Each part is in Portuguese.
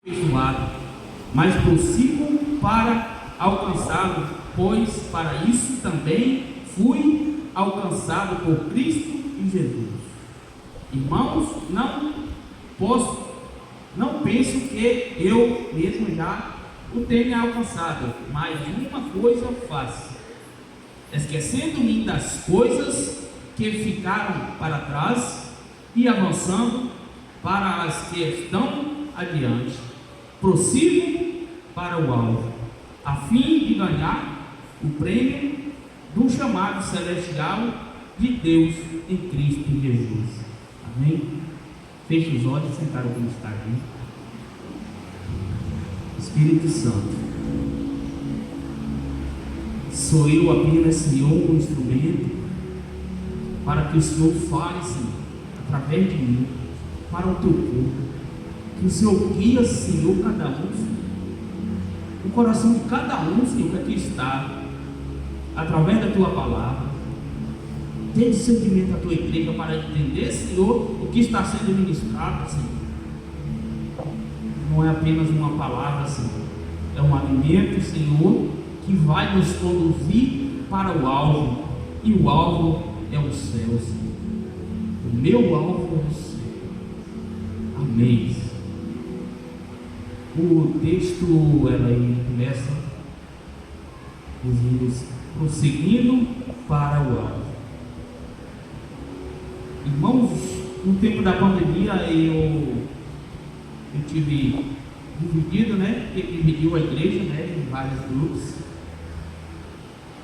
aperfeiçoado, mas prossigo para alcançá-lo, pois para isso também fui alcançado por Cristo e Jesus. Irmãos, não penso que eu mesmo já o tenha alcançado, mas uma coisa faço, esquecendo-me das coisas que ficaram para trás e avançando para as que estão adiante, prossigo para o alvo, a fim de ganhar o prêmio do chamado celestial de Deus em Cristo Jesus. Amém? Feche os olhos, sentado como está aqui. Espírito Santo, sou eu apenas, Senhor, um instrumento para que o Senhor fale, Senhor, através de mim, para o teu povo. Que o Senhor guia, Senhor, cada um, o coração de cada um, Senhor, que aqui está, através da tua palavra. Dê discernimento à tua igreja para entender, Senhor, o que está sendo ministrado, Senhor. Não é apenas uma palavra, Senhor, é um alimento, Senhor, que vai nos conduzir para o alvo, e o alvo é o céu, Senhor. O meu alvo é o céu. Amém. O texto começa dizendo: prosseguindo para o alvo. Irmãos, no tempo da pandemia eu tive dividido, porque dividiu a igreja, em vários grupos.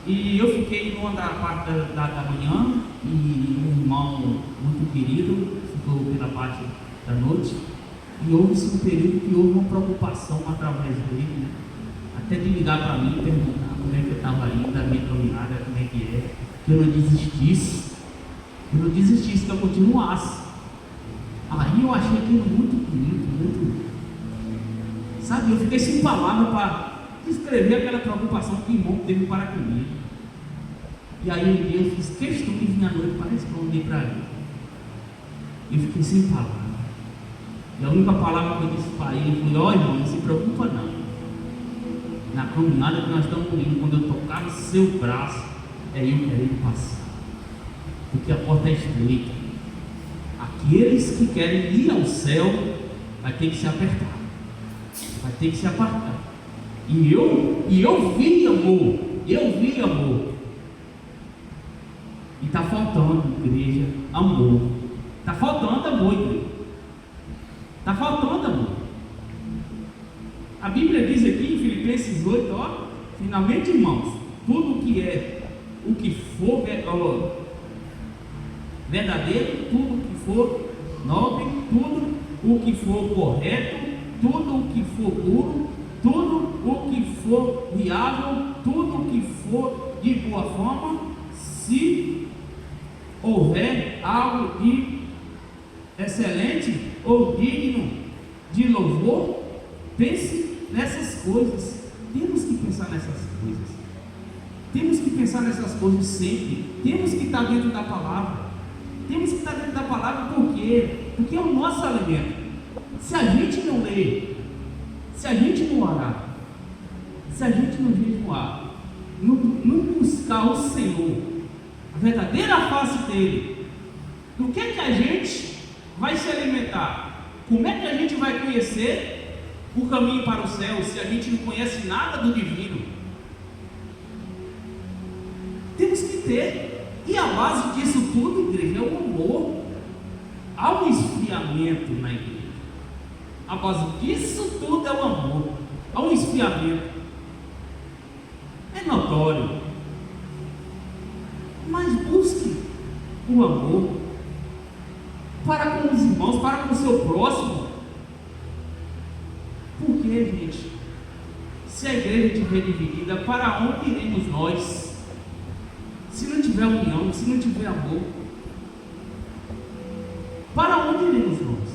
E eu fiquei numa da parte da manhã, e um irmão muito querido ficou pela parte da noite. E houve-se um período que houve uma preocupação através dele, até de ligar para mim e perguntar como é que eu estava indo, a minha caminhada, como é que eu não desistisse, que eu continuasse. Aí eu achei aquilo muito bonito, muito, sabe, eu fiquei sem palavras para descrever aquela preocupação que o irmão teve para comigo. E aí um dia eu fiz questão de vir à noite para responder para ele. Eu fiquei sem palavras. E a única palavra que eu disse para ele foi: ó, irmão, não se preocupa não. Na caminhada que nós estamos indo, quando eu tocar no seu braço, é eu querendo passar. Porque a porta é estreita. Aqueles que querem ir ao céu vai ter que se apertar, vai ter que se apartar. E eu vi amor. E está faltando, igreja, amor. Está faltando amor, igreja. Está faltando amor. A Bíblia diz aqui em Filipenses 8, finalmente, irmãos, tudo o que for verdadeiro, tudo o que for nobre, tudo o que for correto, tudo o que for puro, tudo o que for viável, tudo o que for de boa fama, se houver algo de excelente ou digno de louvor, pense nessas coisas. Temos que pensar nessas coisas. Temos que pensar nessas coisas sempre. Temos que estar dentro da palavra. Temos que estar dentro da palavra por quê? Porque é o nosso alimento. Se a gente não ler, se a gente não orar, se a gente não jejuar, não buscar o Senhor, a verdadeira face dele, do que a gente vai se alimentar? Como é que a gente vai conhecer o caminho para o céu se a gente não conhece nada do divino? Temos que ter, e a base disso tudo, igreja, é o amor. Há um esfriamento na igreja. A base disso tudo é o amor. Há um esfriamento. É notório. Mas busque o amor para com os irmãos, para com o seu próximo. Porque, gente, se a igreja estiver dividida, para onde iremos nós? Se não tiver união, se não tiver amor, para onde iremos nós?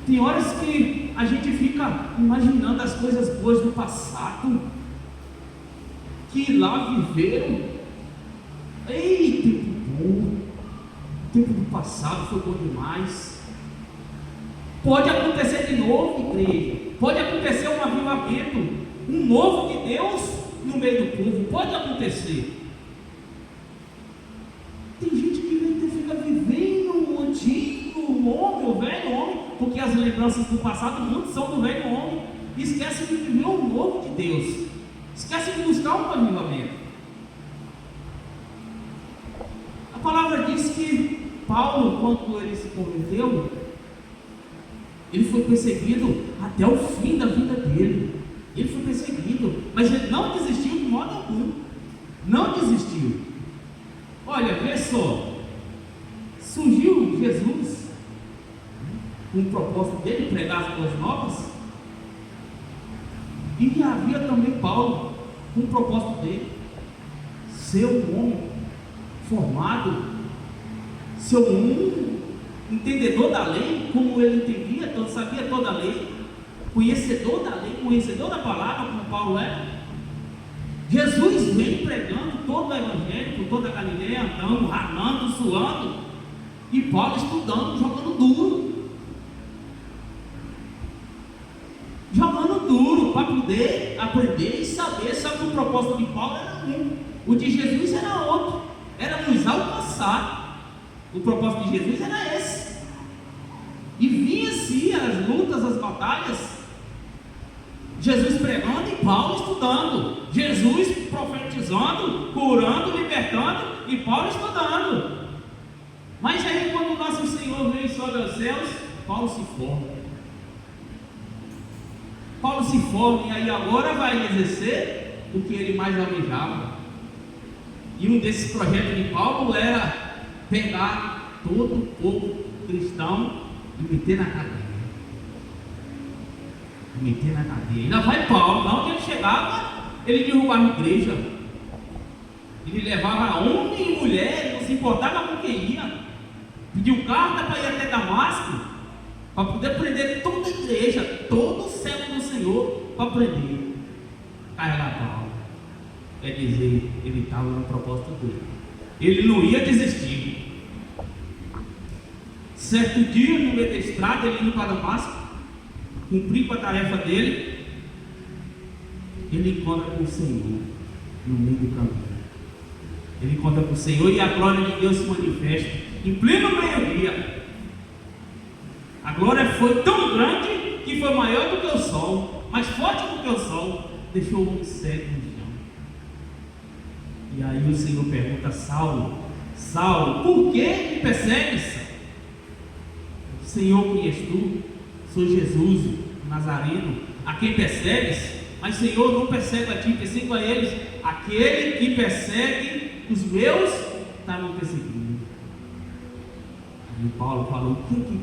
Tem horas que a gente fica imaginando as coisas boas do passado, que lá viveram. Ei, tempo bom, o tempo do passado foi bom demais. Pode acontecer de novo, igreja. Pode acontecer um avivamento, um novo de Deus no meio do povo. Pode acontecer. Tem gente que fica vivendo o antigo homem, o velho homem, porque as lembranças do passado muitas são do velho homem. E esquece de viver o novo de Deus. Esquece de buscar um avivamento. A palavra diz que Paulo, quando ele se converteu, ele foi perseguido até o fim da vida dele. Ele foi perseguido, mas ele não desistiu de modo algum. Não desistiu. Olha, vê só. Surgiu Jesus com o propósito dele pregar as boas novas. E havia também Paulo com o propósito dele ser um homem formado, ser um entendedor da lei, como ele entendia, então sabia toda a lei, conhecedor da lei, conhecedor da palavra, como Paulo é. Jesus vem pregando todo o evangelho por toda a Galileia, andando, ralando, suando, e Paulo estudando, jogando duro para poder aprender e saber. Só que o propósito de Paulo era um, o de Jesus era outro, era nos alcançar. O propósito de Jesus era esse. E vinha-se as lutas, as batalhas, Jesus pregando e Paulo estudando, Jesus profetizando, curando, libertando e Paulo estudando. Mas aí quando o nosso Senhor veio sobre os céus, Paulo se forma. Paulo se forma e aí agora vai exercer o que ele mais almejava. E um desses projetos de Paulo era pegar todo o povo cristão e meter na cadeia. Meter na cadeia. Ainda vai Paulo, onde ele chegava, ele derrubava a igreja. Ele levava homem e mulher, não se importava com quem ia. Pediu carta para ir até Damasco, para poder prender toda a igreja, todo o servo do Senhor, para prender. Aí lá Paulo, quer dizer, ele estava no propósito dele. Ele não ia desistir. Certo dia, no meio da estrada, ele indo para Damasco, cumprir com a tarefa dele, ele encontra com o Senhor no meio do caminho. Ele encontra com o Senhor e a glória de Deus se manifesta em pleno meio-dia. A glória foi tão grande que foi maior do que o sol, mais forte do que o sol, deixou o homem cego no chão. E aí o Senhor pergunta a Saulo: Saulo, por que me persegues? Senhor, quem és tu? Sou Jesus, o Nazareno, a quem persegues? Mas Senhor, não persegue a ti, persegue a eles. Aquele que persegue os meus está me perseguindo. E Paulo falou: o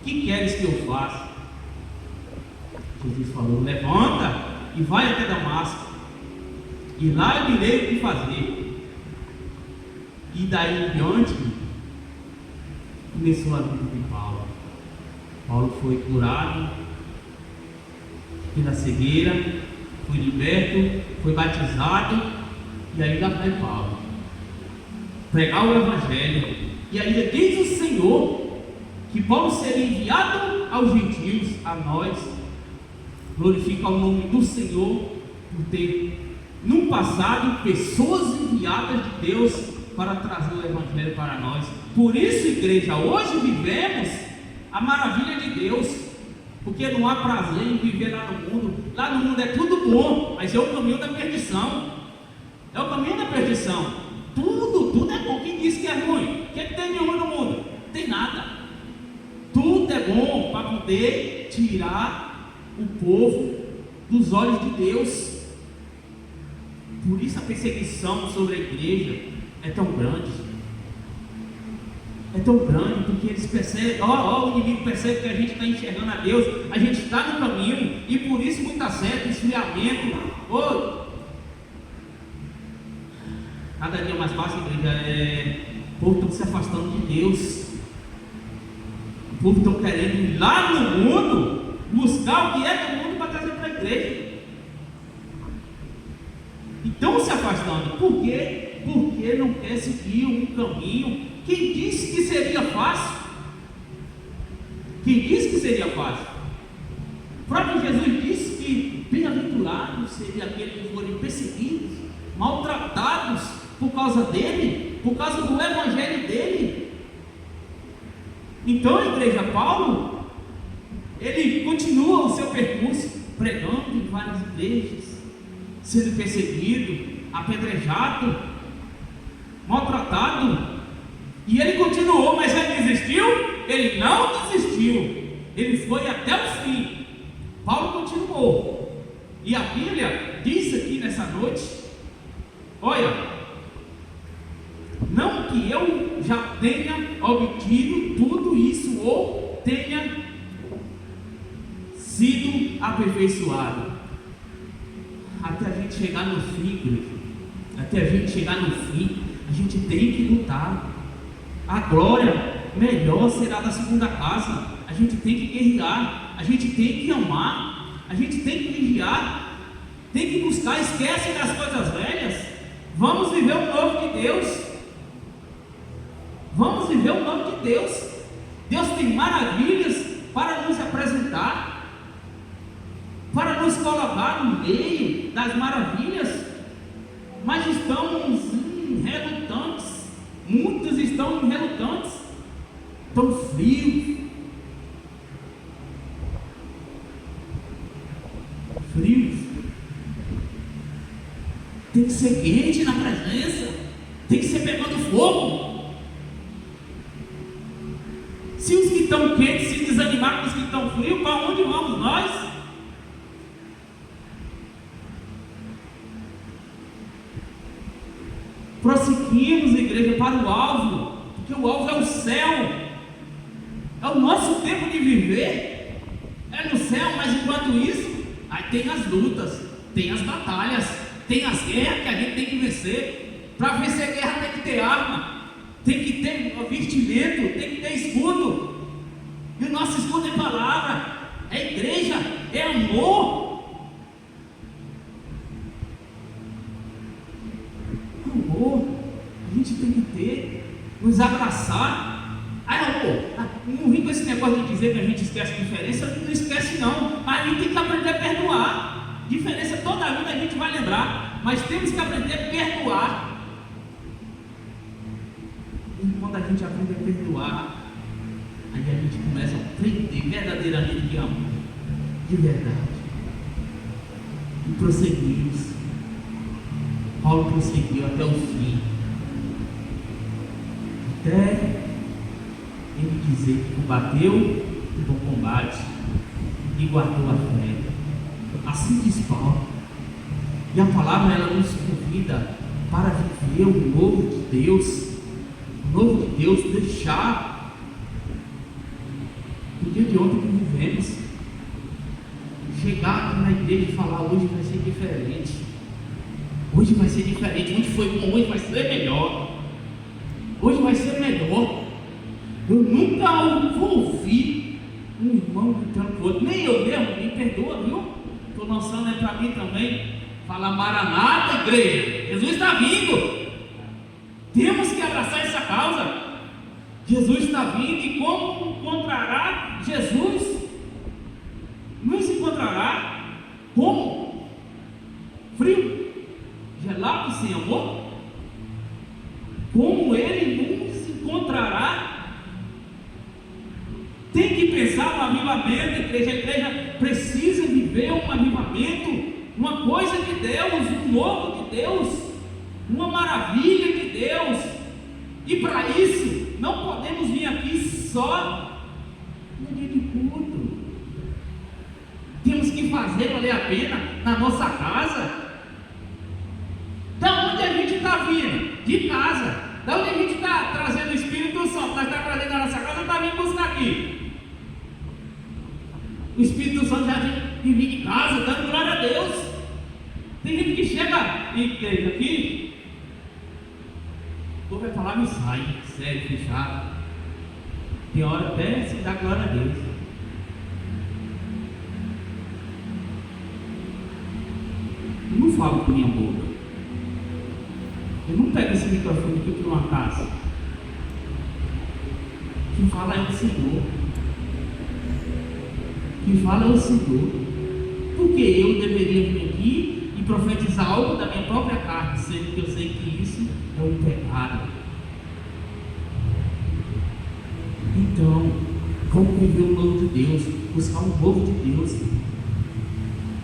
que queres que eu faça? Jesus falou: levanta e vai até Damasco, e lá eu direi o que fazer. E daí em diante começou a vida de Paulo. Paulo foi curado pela cegueira, foi liberto, foi batizado, e aí lá vai Paulo pregar o evangelho. E ainda diz o Senhor que Paulo seria enviado aos gentios, a nós. Glorifica o nome do Senhor por ter no passado pessoas enviadas de Deus para trazer o evangelho para nós. Por isso, igreja, hoje vivemos a maravilha de Deus, porque não há prazer em viver lá no mundo. Lá no mundo é tudo bom, mas é o caminho da perdição. É o caminho da perdição. Tudo é bom. Quem disse que é ruim? O que tem de ruim no mundo? Não tem nada. Tudo é bom para poder tirar o povo dos olhos de Deus. Por isso a perseguição sobre a igreja é tão grande. É tão grande, porque eles percebem, o inimigo percebe que a gente está enxergando a Deus, a gente está no caminho, e por isso muita certo, esfriamento. Cada dia mais fácil, igreja, o povo está se afastando de Deus. O povo está querendo ir lá no mundo, buscar o que é do mundo para trazer para a igreja. Então se afastando. Por quê? Porque não quer seguir um caminho. Quem disse que seria fácil? Quem disse que seria fácil? O próprio Jesus disse que bem-aventurados seriam aqueles que forem perseguidos, maltratados por causa dele, por causa do evangelho dele. Então a igreja Paulo, ele continua o seu percurso, pregando em várias igrejas, sendo perseguido, apedrejado, maltratado, e ele continuou. Mas ele desistiu? Ele não desistiu, ele foi até o fim. Paulo continuou, e a Bíblia diz aqui nessa noite, olha, não que eu já tenha obtido tudo isso, ou tenha sido aperfeiçoado. Até a gente chegar no fim, igreja, até a gente chegar no fim, a gente tem que lutar. A glória melhor será da segunda casa. A gente tem que guerrear, a gente tem que amar, a gente tem que vigiar, tem que buscar. Esquece das coisas velhas. Vamos viver o novo de Deus. Vamos viver o novo de Deus. Deus tem maravilhas para nos apresentar, para nos colocar no meio das maravilhas, mas estamos relutantes. Muitos estão relutantes, estão frios. Tem que ser quente na presença, tem que ser pegando fogo. Se os que estão quentes se desanimar com os que estão frios, para onde vamos nós? Prosseguimos, igreja, para o alvo, porque o alvo é o céu, é o nosso tempo de viver, é no céu. Mas enquanto isso, aí tem as lutas, tem as batalhas, tem as guerras que a gente tem que vencer. Para vencer guerra tem que ter arma, tem que ter vestimento, tem que ter escudo, e o nosso escudo é palavra, é igreja, é amor. A gente tem que ter, nos abraçar. Não vim com esse negócio de dizer que a gente esquece a diferença. Não esquece não, mas a gente tem que aprender a perdoar. Diferença toda a vida a gente vai lembrar, mas temos que aprender a perdoar. E quando a gente aprende a perdoar, aí a gente começa a aprender verdadeiramente de amor, de verdade, e prosseguimos. Paulo prosseguiu até o fim, até ele dizer que combateu o bom combate e guardou a fé. Assim diz Paulo. E a palavra, ela nos convida para viver o novo de Deus. O novo de Deus, deixar o dia de ontem que vivemos, chegar aqui na igreja e falar: hoje vai ser diferente. Hoje vai ser diferente, hoje foi bom, hoje vai ser melhor. Hoje vai ser melhor. Eu nunca ouvi um irmão gritando para o outro, nem eu mesmo, me perdoa, viu? Estou lançando é para mim também. Fala: Maranata, igreja, Jesus está vindo. Temos que abraçar essa causa. Jesus está vindo, e como encontrará Jesus? Nos encontrará como? Frio? Gelado e sem amor? Como ele nos encontrará? Tem que pensar no avivamento, igreja. A igreja precisa viver um avivamento, uma coisa de Deus, um novo de Deus, uma maravilha de Deus. E para isso, não podemos vir aqui só no dia de culto. Temos que fazer valer a pena na nossa casa. Da onde a gente está vindo? De casa. Da onde a gente está trazendo o Espírito Santo? Nós estamos trazendo na nossa casa, está vindo buscar aqui. O Espírito Santo já vem vir de casa, dando glória a Deus. Tem gente que chega em igreja aqui, o povo vai falar, me sai, sério, fechado. Tem hora até se dá glória a Deus. Eu não falo com minha boca. Eu não pego esse microfone aqui para uma casa. Quem fala é o Senhor. que fala é o Senhor. Porque eu deveria vir aqui e profetizar algo da minha própria carne, sendo que eu sei que isso é um pecado. Então, vamos viver o novo de Deus, buscar o novo de Deus,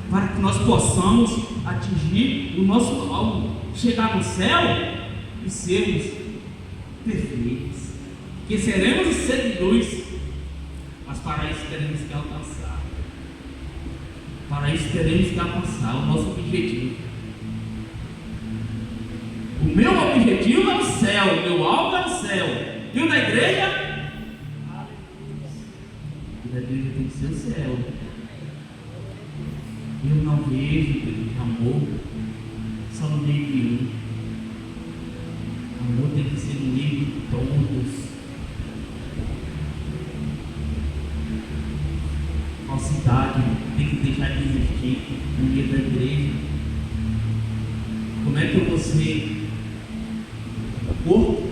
para que nós possamos atingir o nosso alvo, chegar no céu e sermos perfeitos, que seremos os seguidores, mas para isso teremos que alcançar. Para isso teremos que alcançar o nosso objetivo. O meu objetivo é o céu, o meu alvo é o céu. E o da igreja? O da igreja tem que ser o céu. Eu não vejo amor só no meio de um. Amor tem que ser no meio de todos. Falsidade tem que deixar de existir no meio da igreja. Como é que eu vou ser o corpo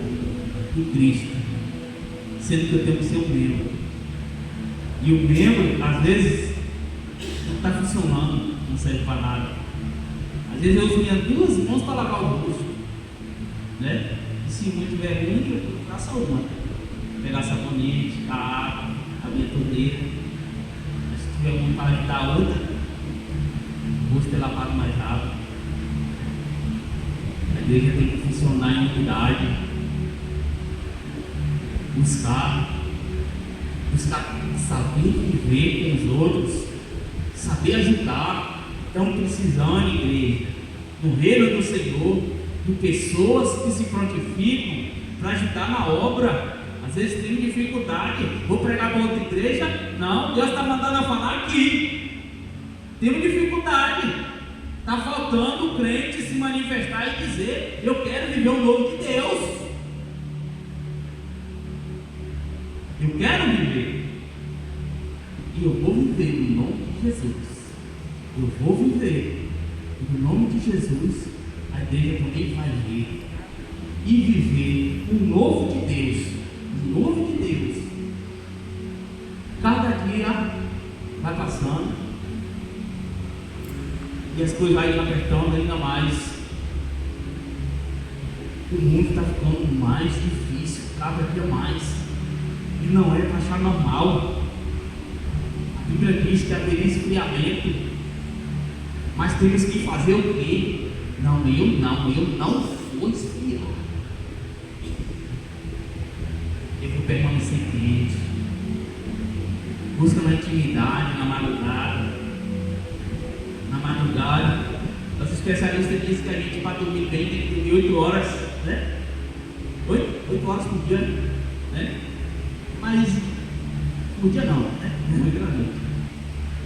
de Cristo, sendo que eu tenho que ser o membro? E o membro, às vezes, não está funcionando, não serve para nada. Às vezes eu uso minhas duas mãos para lavar o rosto, né? E se muito tiver ruim, eu faço uma. Pegar sabonete, a água, a minha torneira. Mas se tiver uma para ajudar a outra, o rosto é lavado mais rápido. A igreja tem que funcionar em unidade. Buscar saber viver com os outros, saber ajudar. Estão precisando, igreja, do reino do Senhor, de pessoas que se prontificam para ajudar na obra. Às vezes tem dificuldade. Vou pregar para outra igreja? Não, Deus está mandando eu falar aqui. Temos dificuldade. Está faltando o crente se manifestar e dizer: eu quero viver o novo de Deus. Eu quero viver. E eu vou viver no nome de Jesus. Eu vou viver. E no nome de Jesus, a igreja também vai ver. E viver o novo de Deus. O novo de Deus. Cada dia vai passando. E as coisas vão apertando ainda mais. O mundo está ficando mais difícil, cada dia mais. E não é para achar normal. A Bíblia diz que haveria esfriamento. Mas temos que fazer o quê? Não, eu não vou esfriar. Eu vou permanecer quente. Busca na intimidade, na madrugada. Na madrugada, os especialistas dizem que a gente, para dormir bem, tem que dormir 8 horas, né? 8 horas por dia, né? Mas, por dia não, né?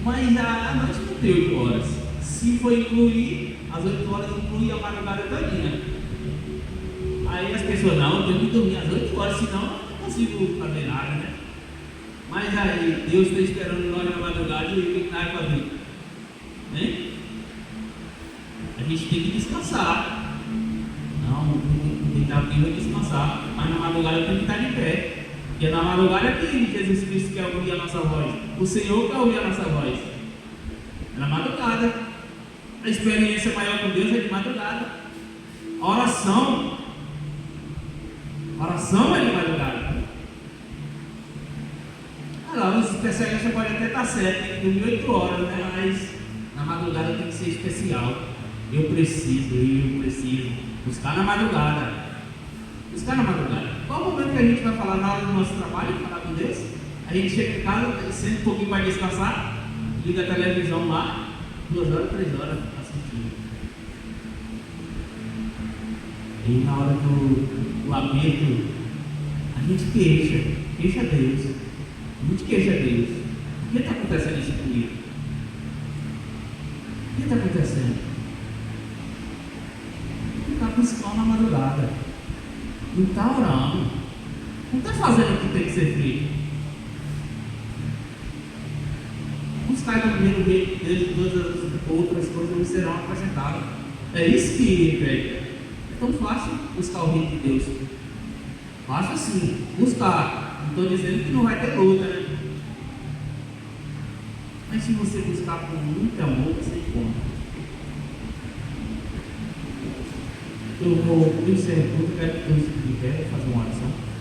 Mas a noite não tem 8 horas. Se for incluir, as 8 horas inclui a madrugada todinha. Aí as pessoas, não, eu tenho que dormir às 8 horas, senão eu não consigo fazer nada, né? Mas aí, Deus está esperando nós na madrugada e o que nós vai fazer? Né? A gente tem que descansar. Não, deitar aqui vai descansar. Mas na madrugada eu tenho que estar de pé. Porque na madrugada é que Jesus Cristo quer ouvir a nossa voz. O Senhor quer ouvir a nossa voz. É na madrugada. A experiência maior com Deus é de madrugada. A oração é de madrugada. Os especialistas podem até estar certo, tem que dormir 8 horas, né? Mas na madrugada tem que ser especial. Eu preciso buscar na madrugada. Buscar na madrugada. Qual o momento que a gente vai falar na hora do nosso trabalho, falar com Deus? A gente chega em casa, senta um pouquinho para descansar, liga a televisão lá, 2 horas, 3 horas assistindo. E na hora do aperto, a gente queixa a Deus. A gente queixa a Deus. O que está acontecendo isso comigo? O que está acontecendo? Não está buscando na madrugada. Não está orando. Não está fazendo o que tem que ser feito. Buscar no primeiro reino de Deus, todas as outras coisas não serão acrescentadas. É isso que ele pede. É tão fácil buscar o reino de Deus. Fácil assim, buscar. Não estou dizendo que não vai ter luta, né? Mas se você buscar com muito amor, você encontra. Eu vou encerrar tudo, quero que Deus se quiser fazer uma oração.